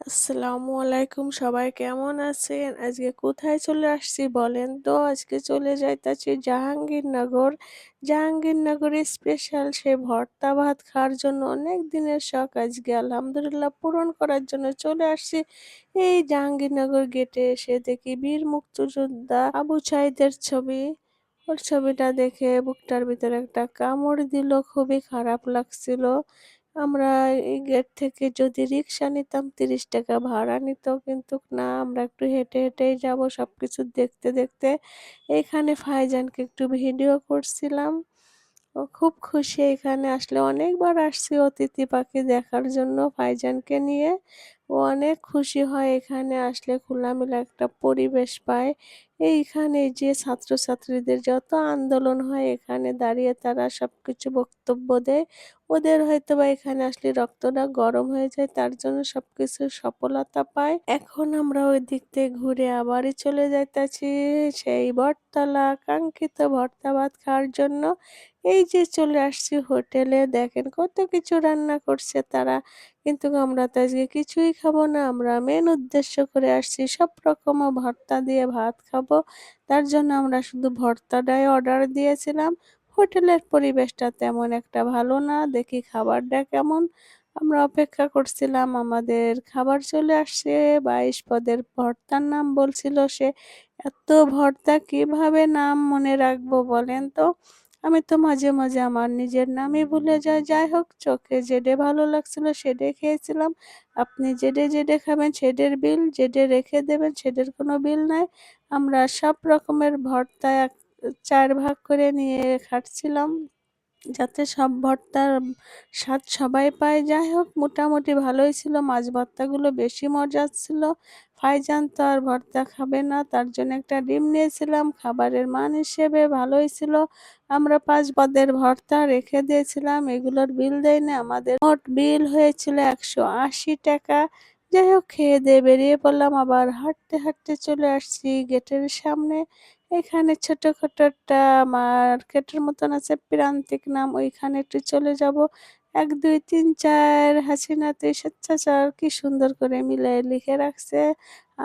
আসসালামু আলাইকুম, সবাই কেমন আছেন? আজকে কোথায় চলে আসছি বলেন তো? আজকে চলে যাইতাছি জাহাঙ্গীরনগর। জাহাঙ্গীরনগরে স্পেশাল সে ভর্তা ভাত খাওয়ার জন্য অনেক দিনের শখ আজকে আলহামদুলিল্লাহ পূরণ করার জন্য চলে আসছি। এই জাহাঙ্গীরনগর গেটে এসে দেখি বীর মুক্তিযোদ্ধা আবু সাঈদের ছবি। ওর ছবিটা দেখে বুকটার ভিতরে একটা কামড় দিল, খুবই খারাপ লাগছিল। আমরা এই গেট থেকে যদি রিক্সা নিতাম ৩০ টাকা ভাড়া নিত, কিন্তু না, আমরা একটু হেঁটে হেঁটেই যাব সবকিছু দেখতে দেখতে। এখানে ভাইজানকে একটু ভিডিও করছিলাম। ও খুব খুশি, এখানে আসলে অনেকবার আসছি অতিথি পাখি দেখার জন্য ভাইজানকে নিয়ে। ও অনেক খুশি হয় এখানে আসলে, খোলামেলা একটা পরিবেশ পায়। এইখানে যে ছাত্রছাত্রীদের যত আন্দোলন হয় এখানে দাঁড়িয়ে তারা সবকিছু বক্তব্য দেয়। ওদের হয়তোবা এখানে আসলে রক্তটা গরম হয়ে যায়, তার জন্য সবকিছু সফলতা পায়। এখন আমরা ওই দিক থেকে ঘুরে আবারই চলে যাইতাছি সেই বটতলা কাঙ্ক্ষিত ভর্তা ভাত খাওয়ার জন্য। এই যে চলে আসছি হোটেলে, দেখেন কত কিছু রান্না করছে তারা, কিন্তু আমরা তো আজকে কিছুই খাবো না। আমরা মেন উদ্দেশ্য করে আসছি সব রকম ভর্তা দিয়ে ভাত খাবো। তার জন্য আমরা শুধু ভর্তাটাই অর্ডার দিয়েছিলাম। হোটেলের পরিবেশটা তেমন একটা ভালো না, দেখি খাবারটা কেমন। আমরা অপেক্ষা করছিলাম, আমাদের খাবার চলে আসছে। ২২ পদের ভর্তার নাম বলছিল সে। এত ভর্তা কিভাবে নাম মনে রাখবো বলেন তো? আমি তো মাঝে মাঝে আমার নিজের নামই ভুলে যাই। যাই হোক, চোখে যেডে ভালো লাগছিল সেডে খেয়েছিলাম। আপনি যেডে যেডে খাবেন সেডের বিল, যেডে রেখে দেবেন সেডের কোনো বিল নাই। আমরা সব রকমের ভর্তা ৪ ভাগ করে নিয়ে খাচ্ছিলাম, যাতে সব ভর্তার স্বাদ সবাই পায়। যাই হোক, মোটামুটি ভালোই ছিল। মাছ ভর্তাগুলো বেশি মজার ছিল। ভাইজান তো আর ভর্তা খাবে না, তার জন্য একটা ডিম নিয়েছিলাম। খাবারের মান হিসেবে ভালোই ছিল। আমরা ৫ পদের ভর্তা রেখে দিয়েছিলাম, এগুলোর বিল দেয়নি। আমাদের মোট বিল হয়েছিল ১৮০ টাকা। যাই হোক, খেয়ে দিয়ে বেরিয়ে পড়লাম। আবার হাঁটতে হাঁটতে চলে আসছি গেটের সামনে। এখানে ছোটখাটো একটা মার্কেটের মতন আছে, প্রান্তিক নাম, ওইখানে একটু চলে যাব। ১, ২, ৩, ৪ হাসিনাতে স্বেচ্ছাচার কি সুন্দর করে মিলায়ে লিখে রাখছে।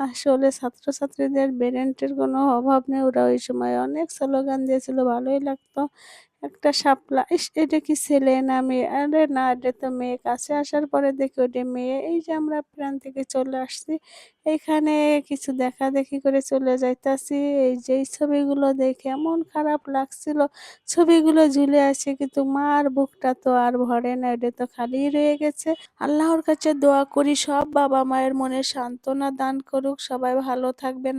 আসলে ছাত্রছাত্রীদের ব্রেনের কোনো অভাব নেই। ওরা ওই সময় অনেক স্লোগান দিয়েছিল, ভালোই লাগতো। একটা শাপলা, ইস! এটা কি ছেলে না মেয়ে? আরে না, এটা তো মেয়ে। কাছে আসার পরে দেখি ওটা মেয়ে। এই যে আমরা প্রান্তিকে চলে আসছি। এইখানে কিছু দেখাদেখি করে চলে যাইতাছি। এই যে এই ছবিগুলো দেখে এমন খারাপ লাগছিল। ছবিগুলো ঝুলে আছে, কিন্তু মার বুকটা তো আর ভরে না, ওটা তো খালিই রয়ে গেছে। আল্লাহর কাছে দোয়া করি সব বাবা-মায়ের মনে সান্ত্বনা দান করুক। সবাই ভালো থাকবেন।